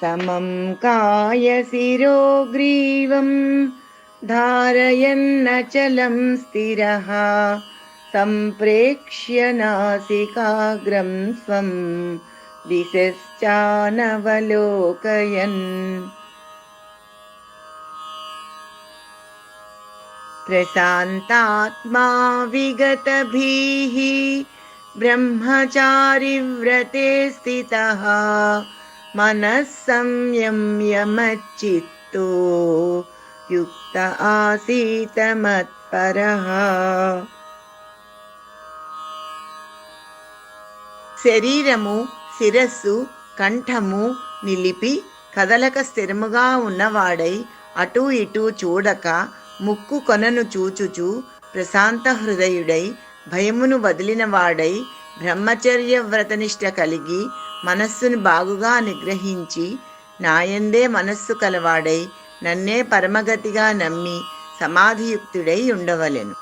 సమం కాయశిరో గ్రీవం ధారయన్నచలం స్థిరః సంప్రేక్ష్య నాసికాగ్రం స్వం దిశశ్చానవలోకయన్. ప్రశాంతాత్మా విగతభీః బ్రహ్మచారి వ్రతే స్థితః మనః సంయమ్య మచ్చిత్తో యుక్త ఆసీత మత్పరః. శరీరము, శిరస్సు, కంఠము నిలిపి కదలక స్థిరముగా ఉన్నవాడై అటూ ఇటూ చూడక ముక్కు కొనను చూచుచు ప్రశాంత హృదయుడై భయమును వదిలినవాడై బ్రహ్మచర్య వ్రతనిష్ట కలిగి మనస్సును బాగుగా నిగ్రహించి నాయందే మనస్సు కలవాడై నన్నే పరమగతిగా నమ్మి సమాధియుక్తుడై ఉండవలెను.